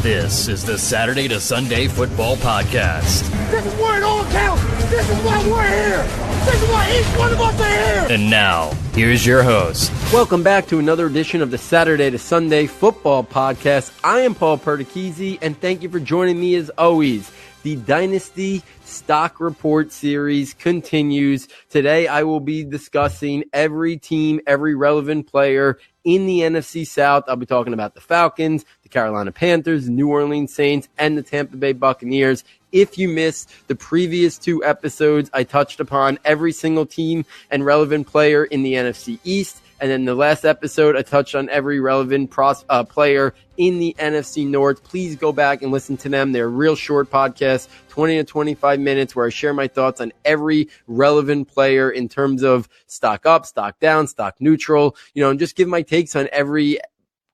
This is the Saturday to Sunday Football Podcast. This is where it all counts. This is why we're here. This is why each one of us are here. And now, here's your host. Welcome back to another edition of the Saturday to Sunday Football Podcast. I am Paul Perdichizzi, and thank you for joining me as always. The Dynasty Stock Report series continues. Today, I will be discussing every team, every relevant player in the NFC South. I'll be talking about the Falcons, the Carolina Panthers, the New Orleans Saints, and the Tampa Bay Buccaneers. If you missed the previous two episodes, I touched upon every single team and relevant player in the NFC East. And then the last episode, I touched on every relevant player in the NFC North. Please go back and listen to them. They're real short podcasts, 20 to 25 minutes, where I share my thoughts on every relevant player in terms of stock up, stock down, stock neutral, and just give my takes on every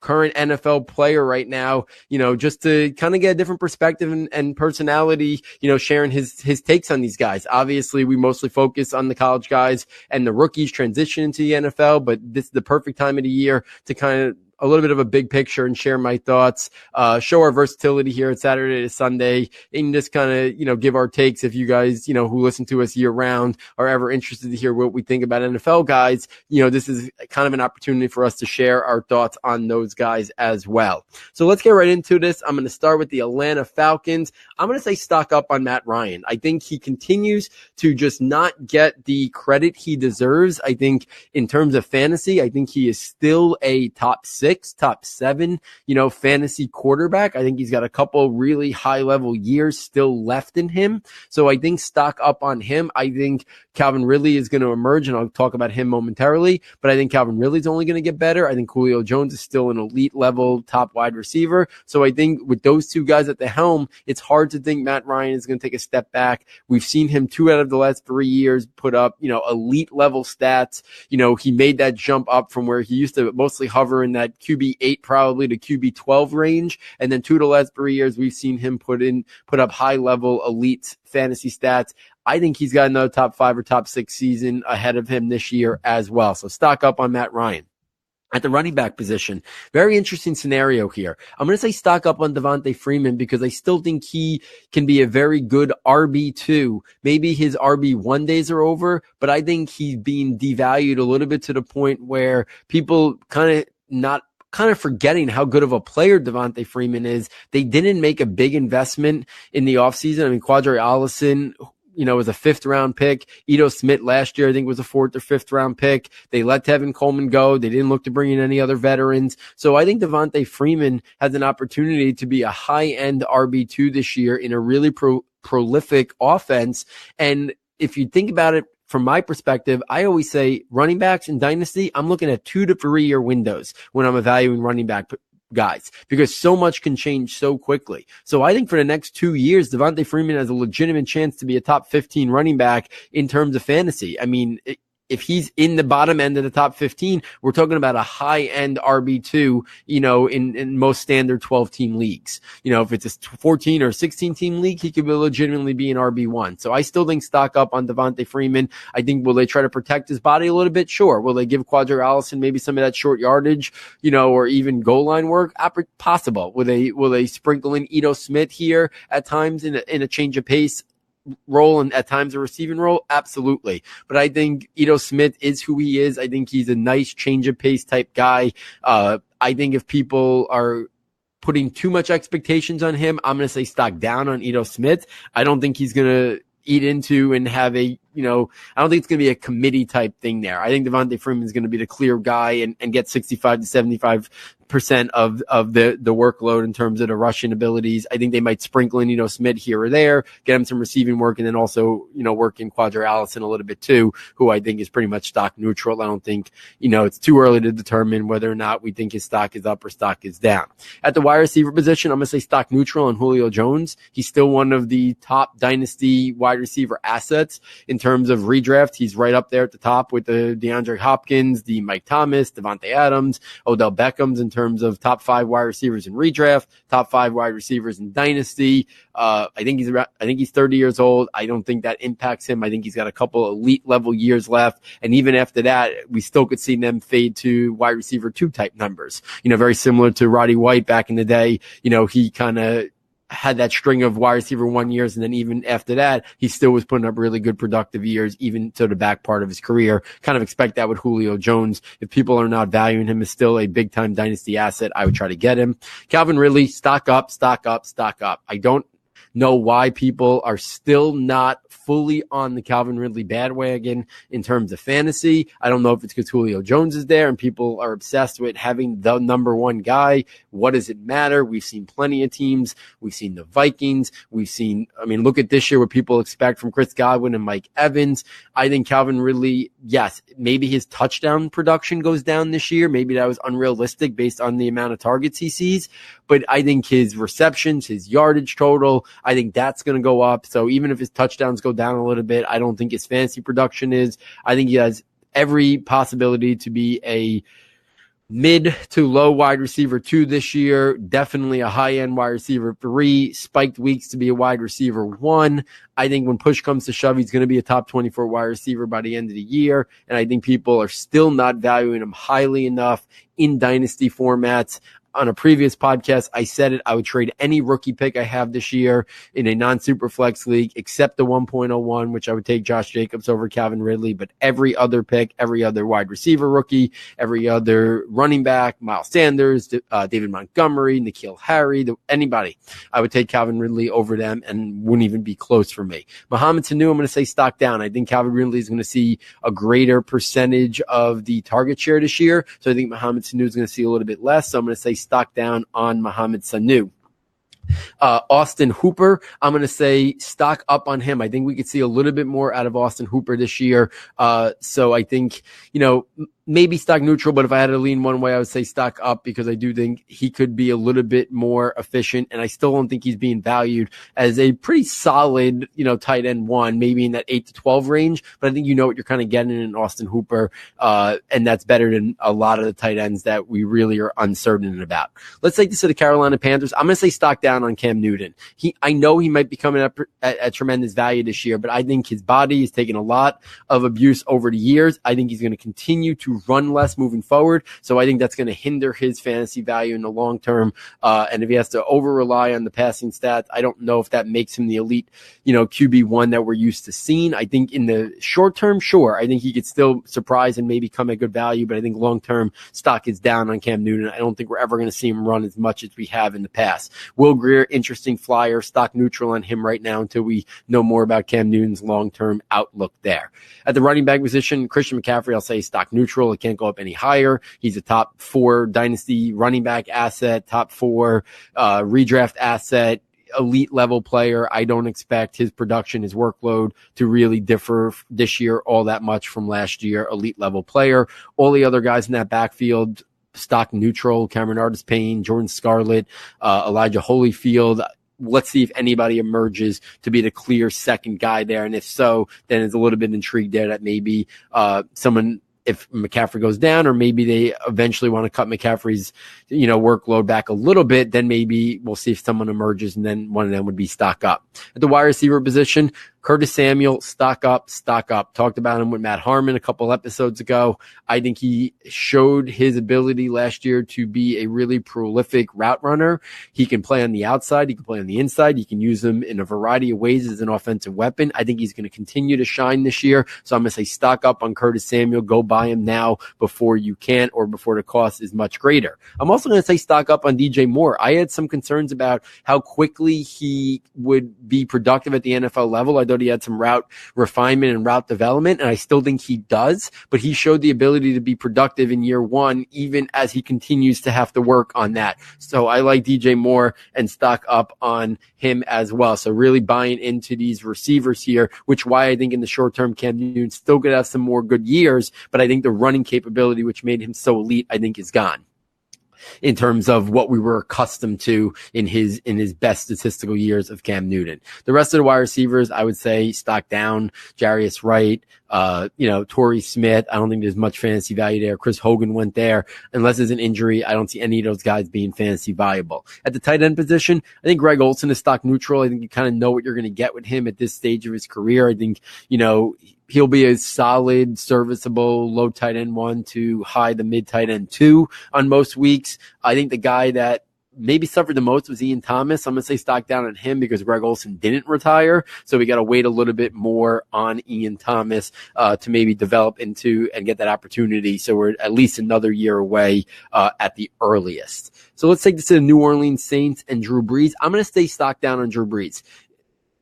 current NFL player right now, just to kind of get a different perspective and personality, sharing his takes on these guys. Obviously, we mostly focus on the college guys and the rookies transition into the NFL, but this is the perfect time of the year to kind of a little bit of a big picture and share my thoughts, show our versatility here at Saturday to Sunday, and just kind of, give our takes. If you guys, who listen to us year round are ever interested to hear what we think about NFL guys, this is kind of an opportunity for us to share our thoughts on those guys as well. So let's get right into this. I'm going to start with the Atlanta Falcons. I'm going to say stock up on Matt Ryan. I think he continues to just not get the credit he deserves. I think in terms of fantasy, I think he is still a top 6, top 7, fantasy quarterback. I think he's got a couple really high level years still left in him. So I think stock up on him. I think Calvin Ridley is going to emerge, and I'll talk about him momentarily, but I think Calvin Ridley is only going to get better. I think Julio Jones is still an elite level top wide receiver. So I think with those two guys at the helm, it's hard to think Matt Ryan is going to take a step back. We've seen him 2 out of the last 3 years put up, elite level stats. He made that jump up from where he used to mostly hover in that QB 8 probably to QB 12 range. And then 2 of the last 3 years, we've seen him put up high level elite fantasy stats. I think he's got another top 5 or top 6 season ahead of him this year as well. So stock up on Matt Ryan. At the running back position, very interesting scenario here. I'm going to say stock up on Devontae Freeman because I still think he can be a very good RB2. Maybe his RB1 days are over, but I think he's being devalued a little bit to the point where people kind of forgetting how good of a player Devontae Freeman is. They didn't make a big investment in the offseason. I mean, Quadri Allison, was a 5th round pick. Ito Smith last year, I think, was a 4th or 5th round pick. They let Tevin Coleman go. They didn't look to bring in any other veterans. So I think Devontae Freeman has an opportunity to be a high-end RB2 this year in a really prolific offense. And if you think about it, from my perspective, I always say running backs in Dynasty, I'm looking at 2 to 3 year windows when I'm evaluating running back guys, because so much can change so quickly. So I think for the next 2 years, Devontae Freeman has a legitimate chance to be a top 15 running back in terms of fantasy. I mean, if he's in the bottom end of the top 15, we're talking about a high-end RB2, in most standard 12-team leagues. If it's a 14 or 16-team league, he could legitimately be an RB1. So I still think stock up on Devontae Freeman. I think, will they try to protect his body a little bit? Sure. Will they give Quadri Allison maybe some of that short yardage, or even goal line work? Possible. Will they sprinkle in Ito Smith here at times in a change of pace role and at times a receiving role? Absolutely. But I think Ito Smith is who he is. I think he's a nice change of pace type guy. I think if people are putting too much expectations on him, I'm going to say stock down on Ito Smith. I don't think he's going to eat into and have I don't think it's going to be a committee type thing there. I think Devontae Freeman is going to be the clear guy and get 65 to 75% of the workload in terms of the rushing abilities. I think they might sprinkle in, Smith here or there, get him some receiving work, and then also, work in Quadri Allison a little bit too, who I think is pretty much stock neutral. I don't think, it's too early to determine whether or not we think his stock is up or stock is down. At the wide receiver position, I'm going to say stock neutral on Julio Jones. He's still one of the top Dynasty wide receiver assets in terms terms of redraft, he's right up there at the top with the DeAndre Hopkins, the Mike Thomas, Devontae Adams, Odell Beckhams in terms of top 5 wide receivers in redraft, top 5 wide receivers in dynasty. I think he's 30 years old. I don't think that impacts him. I think he's got a couple elite level years left. And even after that, we still could see them fade to wide receiver 2 type numbers. Very similar to Roddy White back in the day. He kind of had that string of wide receiver 1 years. And then even after that, he still was putting up really good productive years, even to the back part of his career. Kind of expect that with Julio Jones. If people are not valuing him as still a big time dynasty asset, I would try to get him. Calvin Ridley, stock up, stock up, stock up. I don't know why people are still not fully on the Calvin Ridley bandwagon in terms of fantasy. I don't know if it's because Julio Jones is there and people are obsessed with having the number one guy. What does it matter? We've seen plenty of teams. We've seen the Vikings. Look at this year what people expect from Chris Godwin and Mike Evans. I think Calvin Ridley, yes, maybe his touchdown production goes down this year. Maybe that was unrealistic based on the amount of targets he sees. But I think his receptions, his yardage total, I think that's going to go up. So even if his touchdowns go down a little bit, I don't think his fantasy production is. I think he has every possibility to be a mid to low wide receiver 2 this year. Definitely a high-end wide receiver 3. Spiked weeks to be a wide receiver 1. I think when push comes to shove, he's going to be a top 24 wide receiver by the end of the year. And I think people are still not valuing him highly enough in dynasty formats. On a previous podcast, I said it. I would trade any rookie pick I have this year in a non-super flex league, except the 1.01, which I would take Josh Jacobs over Calvin Ridley. But every other pick, every other wide receiver rookie, every other running back, Miles Sanders, David Montgomery, N'Keal Harry, anybody, I would take Calvin Ridley over them and wouldn't even be close for me. Mohamed Sanu, I'm going to say stock down. I think Calvin Ridley is going to see a greater percentage of the target share this year. So I think Mohamed Sanu is going to see a little bit less. So I'm going to say stock down on Mohamed Sanu. Austin Hooper, I'm going to say stock up on him. I think we could see a little bit more out of Austin Hooper this year. So I think, maybe stock neutral, but if I had to lean one way, I would say stock up because I do think he could be a little bit more efficient. And I still don't think he's being valued as a pretty solid, tight end 1, maybe in that 8 to 12 range. But I think what you're kind of getting in Austin Hooper. And that's better than a lot of the tight ends that we really are uncertain about. Let's take this to the Carolina Panthers. I'm going to say stock down on Cam Newton. I know he might be coming up at tremendous value this year, but I think his body has taken a lot of abuse over the years. I think he's going to continue to run less moving forward. So I think that's going to hinder his fantasy value in the long term. And if he has to over rely on the passing stats, I don't know if that makes him the elite, QB1 that we're used to seeing. I think in the short term, sure. I think he could still surprise and maybe come at good value, but I think long term stock is down on Cam Newton. I don't think we're ever going to see him run as much as we have in the past. Will Grier, interesting flyer, stock neutral on him right now until we know more about Cam Newton's long term outlook there. At the running back position, Christian McCaffrey, I'll say stock neutral. It can't go up any higher. He's a top 4 dynasty running back asset, top 4 redraft asset, elite level player. I don't expect his production, his workload to really differ this year all that much from last year. Elite level player. All the other guys in that backfield, stock neutral. Cameron Artis-Payne, Jordan Scarlett, Elijah Holyfield. Let's see if anybody emerges to be the clear second guy there. And if so, then it's a little bit intrigued there that maybe someone, if McCaffrey goes down, or maybe they eventually want to cut McCaffrey's, workload back a little bit, then maybe we'll see if someone emerges and then one of them would be stock up. At the wide receiver position, Curtis Samuel, stock up, stock up. Talked about him with Matt Harmon a couple episodes ago. I think he showed his ability last year to be a really prolific route runner. He can play on the outside. He can play on the inside. You can use him in a variety of ways as an offensive weapon. I think he's going to continue to shine this year. So I'm going to say stock up on Curtis Samuel. Go buy him now before you can, or before the cost is much greater. I'm also going to say stock up on DJ Moore. I had some concerns about how quickly he would be productive at the NFL level. I thought he had some route refinement and route development, and I still think he does, but he showed the ability to be productive in year 1, even as he continues to have to work on that. So I like DJ Moore and stock up on him as well. So really buying into these receivers here, which why I think in the short term, Cam Newton still could have some more good years, but I think the running capability, which made him so elite, I think is gone. in terms of what we were accustomed to in his best statistical years of Cam Newton. The rest of the wide receivers, I would say stock down. Jarius Wright, Torrey Smith. I don't think there's much fantasy value there. Chris Hogan went there. Unless there's an injury, I don't see any of those guys being fantasy viable. At the tight end position, I think Greg Olsen is stock neutral. I think you kind of know what you're going to get with him at this stage of his career. I think, he'll be a solid, serviceable, low tight end 1 to high to mid tight end 2 on most weeks. I think the guy that maybe suffered the most was Ian Thomas. I'm going to say stock down on him because Greg Olsen didn't retire. So we got to wait a little bit more on Ian Thomas to maybe develop into and get that opportunity. So we're at least another year away at the earliest. So let's take this to the New Orleans Saints and Drew Brees. I'm going to stay stock down on Drew Brees.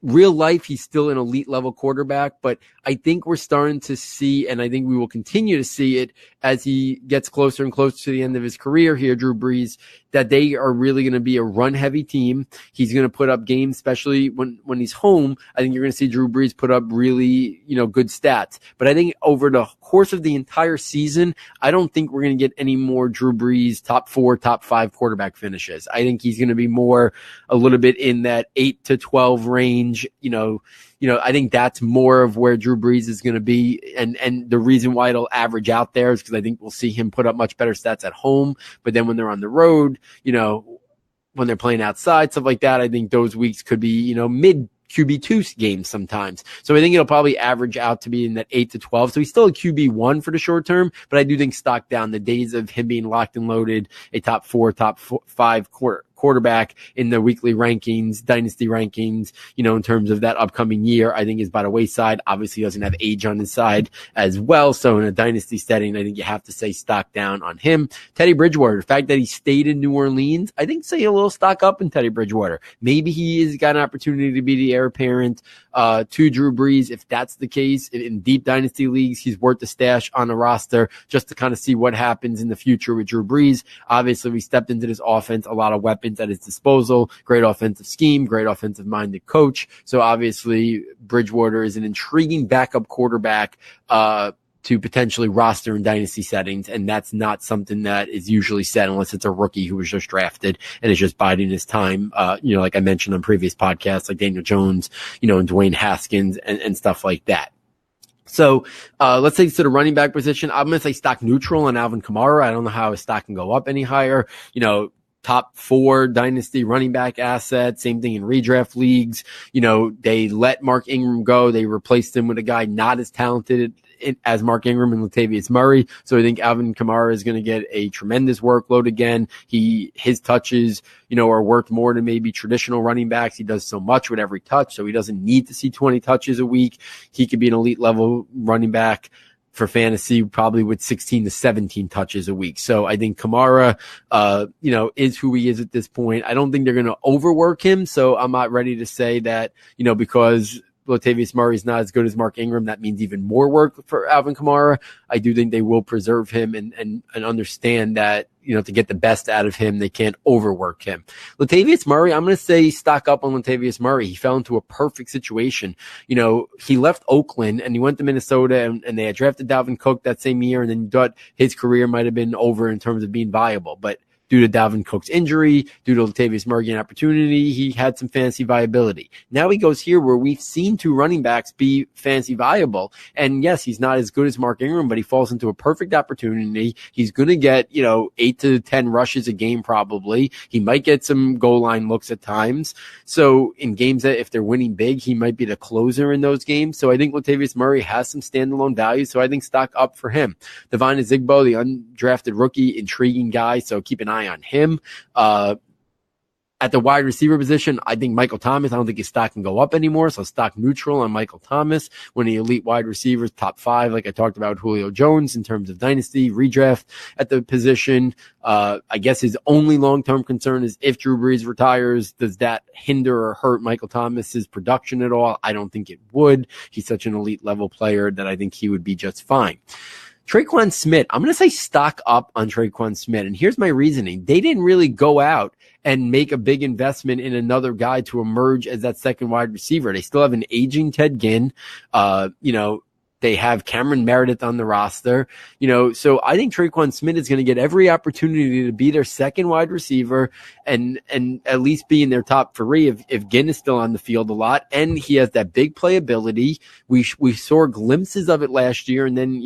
Real life, he's still an elite level quarterback, but I think we're starting to see, and I think we will continue to see it as he gets closer and closer to the end of his career here, Drew Brees, that they are really going to be a run-heavy team. He's going to put up games, especially when he's home. I think you're going to see Drew Brees put up really, good stats. But I think over the course of the entire season, I don't think we're going to get any more Drew Brees top 4, top 5 quarterback finishes. I think he's going to be more a little bit in that 8 to 12 range, I think that's more of where Drew Brees is going to be. And the reason why it'll average out there is because I think we'll see him put up much better stats at home. But then when they're on the road, when they're playing outside, stuff like that, I think those weeks could be, mid QB2 games sometimes. So I think it'll probably average out to be in that 8 to 12. So he's still a QB1 for the short term, but I do think stock down. The days of him being locked and loaded, a top 4, top 5 quarterback in the weekly rankings, dynasty rankings, in terms of that upcoming year, I think is by the wayside. Obviously, he doesn't have age on his side as well. So in a dynasty setting, I think you have to say stock down on him. Teddy Bridgewater, the fact that he stayed in New Orleans, I think say a little stock up in Teddy Bridgewater. Maybe he has got an opportunity to be the heir apparent to Drew Brees. If that's the case, in deep dynasty leagues, he's worth the stash on the roster just to kind of see what happens in the future with Drew Brees. Obviously, we stepped into this offense, a lot of weapons at his disposal, great offensive scheme, great offensive minded coach. So obviously Bridgewater is an intriguing backup quarterback to potentially roster in dynasty settings. And that's not something that is usually said unless it's a rookie who was just drafted and is just biding his time. Like I mentioned on previous podcasts, like Daniel Jones, and Dwayne Haskins and stuff like that. So let's take this to the running back position. I'm going to say stock neutral on Alvin Kamara. I don't know how his stock can go up any higher. Top 4 dynasty running back asset. Same thing in redraft leagues. They let Mark Ingram go. They replaced him with a guy not as talented as Mark Ingram and Latavius Murray. So I think Alvin Kamara is going to get a tremendous workload again. His touches, are worth more than maybe traditional running backs. He does so much with every touch. So he doesn't need to see 20 touches a week. He could be an elite level running back for fantasy, probably with 16 to 17 touches a week. So I think Kamara, is who he is at this point. I don't think they're going to overwork him. So I'm not ready to say that, because Latavius Murray is not as good as Mark Ingram, that means even more work for Alvin Kamara. I do think they will preserve him and understand that, to get the best out of him, they can't overwork him. Latavius Murray, I'm going to say stock up on Latavius Murray. He fell into a perfect situation. He left Oakland and he went to Minnesota and they had drafted Dalvin Cook that same year, and then you thought his career might have been over in terms of being viable. But due to Dalvin Cook's injury, due to Latavius Murray getting an opportunity, he had some fantasy viability. Now he goes here where we've seen 2 running backs be fantasy viable. And yes, he's not as good as Mark Ingram, but he falls into a perfect opportunity. He's going to get, 8 to 10 rushes a game probably. He might get some goal line looks at times. So in games that if they're winning big, he might be the closer in those games. So I think Latavius Murray has some standalone value. So I think stock up for him. Devine Ezigbo, the undrafted rookie, intriguing guy. So keep an eye on him. At the wide receiver position, I think Michael Thomas, I don't think his stock can go up anymore. So stock neutral on Michael Thomas. One of the elite wide receivers, top 5, like I talked about with Julio Jones in terms of dynasty, redraft at the position. I guess his only long-term concern is if Drew Brees retires, does that hinder or hurt Michael Thomas's production at all? I don't think it would. He's such an elite level player that I think he would be just fine. Tre'Quan Smith, I'm going to say stock up on Tre'Quan Smith. And here's my reasoning. They didn't really go out and make a big investment in another guy to emerge as that second wide receiver. They still have an aging Ted Ginn. They have Cameron Meredith on the roster, so I think Traquan Smith is going to get every opportunity to be their second wide receiver and at least be in their top three if Ginn is still on the field a lot. And he has that big playability. We saw glimpses of it last year. And then,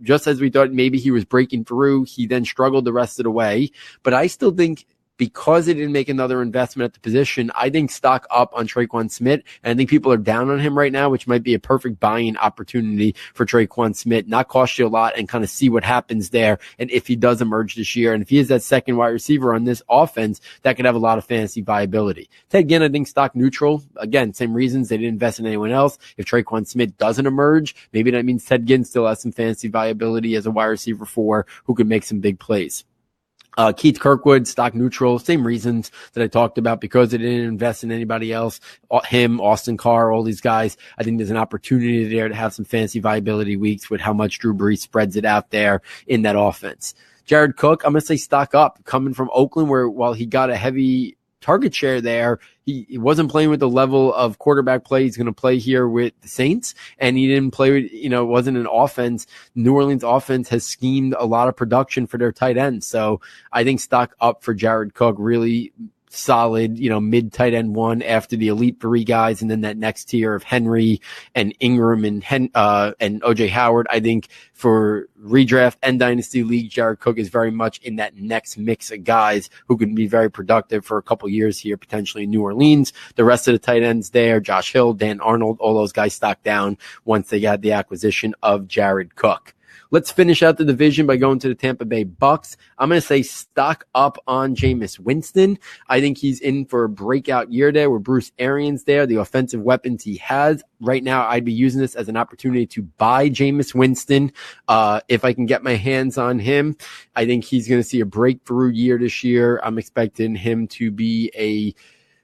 just as we thought maybe he was breaking through, he then struggled the rest of the way. But I still think, because they didn't make another investment at the position, I think stock up on Traquan Smith. And I think people are down on him right now, which might be a perfect buying opportunity for Traquan Smith, not cost you a lot, and kind of see what happens there. And if he does emerge this year, and if he is that second wide receiver on this offense, that could have a lot of fantasy viability. Ted Ginn, I think stock neutral. Again, same reasons. They didn't invest in anyone else. If Traquan Smith doesn't emerge, maybe that means Ted Ginn still has some fantasy viability as a wide receiver 4 who could make some big plays. Keith Kirkwood, stock neutral, same reasons that I talked about, because they didn't invest in anybody else. Him, Austin Carr, all these guys. I think there's an opportunity there to have some fantasy viability weeks with how much Drew Brees spreads it out there in that offense. Jared Cook, I'm going to say stock up, coming from Oakland, where while he got a heavy target share there, he wasn't playing with the level of quarterback play he's going to play here with the Saints, and he didn't play with, it wasn't an offense. New Orleans offense has schemed a lot of production for their tight ends. So I think stock up for Jared Cook, really solid, mid tight end 1 after the elite 3 guys. And then that next tier of Henry and Ingram and OJ Howard. I think for redraft and dynasty league, Jared Cook is very much in that next mix of guys who can be very productive for a couple years here, potentially in New Orleans. The rest of the tight ends there, Josh Hill, Dan Arnold, all those guys stock down once they got the acquisition of Jared Cook. Let's finish out the division by going to the Tampa Bay Bucks. I'm going to say stock up on Jameis Winston. I think he's in for a breakout year there with Bruce Arians there, the offensive weapons he has. Right now, I'd be using this as an opportunity to buy Jameis Winston. If I can get my hands on him, I think he's going to see a breakthrough year this year. I'm expecting him to be a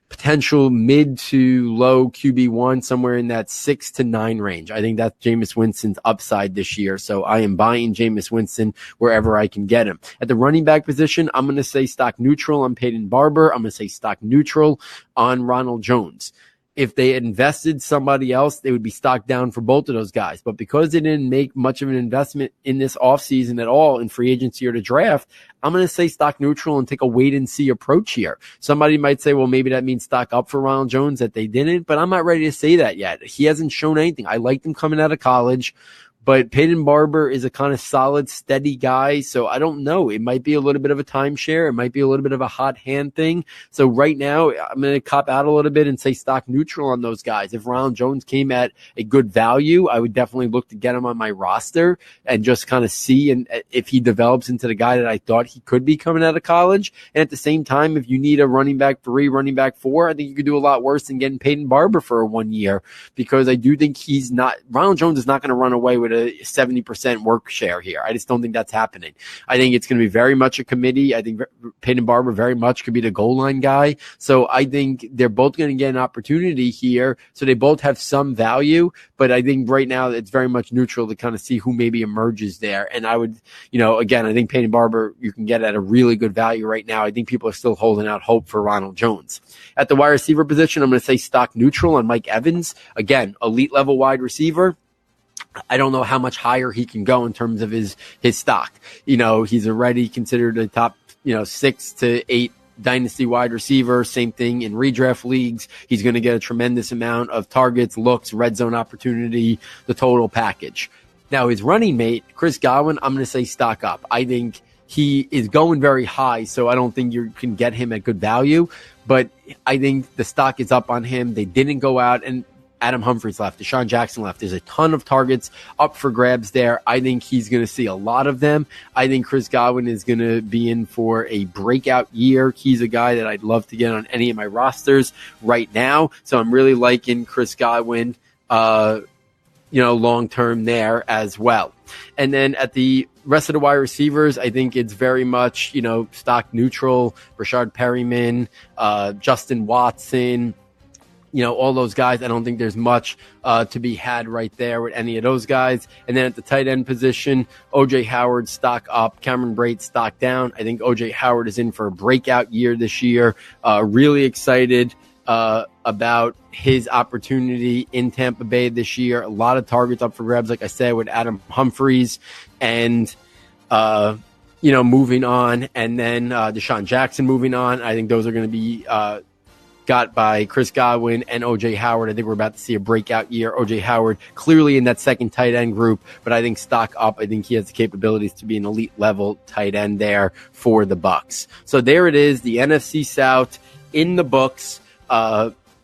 potential mid to low QB1, somewhere in that 6 to 9 range. I think that's Jameis Winston's upside this year. So I am buying Jameis Winston wherever I can get him. At the running back position, I'm going to say stock neutral on Peyton Barber. I'm going to say stock neutral on Ronald Jones. If they had invested somebody else, they would be stocked down for both of those guys. But because they didn't make much of an investment in this offseason at all in free agency or to draft, I'm going to say stock neutral and take a wait and see approach here. Somebody might say, well, maybe that means stock up for Ronald Jones, that they didn't, but I'm not ready to say that yet. He hasn't shown anything. I liked him coming out of college, but Peyton Barber is a kind of solid, steady guy. So I don't know. It might be a little bit of a timeshare. It might be a little bit of a hot hand thing. So right now, I'm going to cop out a little bit and say stock neutral on those guys. If Ronald Jones came at a good value, I would definitely look to get him on my roster and just kind of see and if he develops into the guy that I thought he could be coming out of college. And at the same time, if you need a running back 3, running back 4, I think you could do a lot worse than getting Peyton Barber for 1 year, because I do think Ronald Jones is not going to run away with a 70% work share here. I just don't think that's happening. I think it's going to be very much a committee. I think Peyton Barber very much could be the goal line guy. So I think they're both going to get an opportunity here. So they both have some value, but I think right now it's very much neutral to kind of see who maybe emerges there. And I would, again, I think Peyton Barber you can get at a really good value right now. I think people are still holding out hope for Ronald Jones. At the wide receiver position, I'm going to say stock neutral on Mike Evans. Again, elite level wide receiver. I don't know how much higher he can go in terms of his stock. He's already considered a top, 6 to 8 dynasty wide receiver. Same thing in redraft leagues. He's going to get a tremendous amount of targets, looks, red zone opportunity, the total package. Now his running mate, Chris Godwin, I'm going to say stock up. I think he is going very high, so I don't think you can get him at good value, but I think the stock is up on him. They didn't go out and Adam Humphries left, Deshaun Jackson left. There's a ton of targets up for grabs there. I think he's going to see a lot of them. I think Chris Godwin is going to be in for a breakout year. He's a guy that I'd love to get on any of my rosters right now. So I'm really liking Chris Godwin, long-term there as well. And then at the rest of the wide receivers, I think it's very much, stock neutral. Rashard Perryman, Justin Watson, all those guys. I don't think there's much to be had right there with any of those guys. And then at the tight end position, OJ Howard stock up, Cameron Brate stock down. I think OJ Howard is in for a breakout year this year. Really excited about his opportunity in Tampa Bay this year. A lot of targets up for grabs, like I said, with Adam Humphries and, moving on. And then Deshaun Jackson moving on. I think those are going to be got by Chris Godwin and O.J. Howard. I think we're about to see a breakout year. O.J. Howard clearly in that second tight end group, but I think stock up. I think he has the capabilities to be an elite level tight end there for the Bucs. So there it is, the NFC South in the books.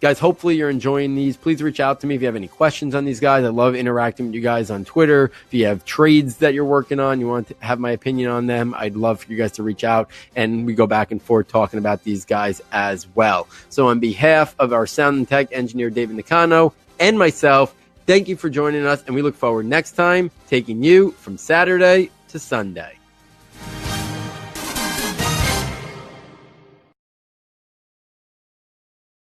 Guys, hopefully you're enjoying these. Please reach out to me if you have any questions on these guys. I love interacting with you guys on Twitter. If you have trades that you're working on, you want to have my opinion on them, I'd love for you guys to reach out, and we go back and forth talking about these guys as well. So on behalf of our sound and tech engineer, David Nakano, and myself, thank you for joining us, and we look forward next time taking you from Saturday to Sunday.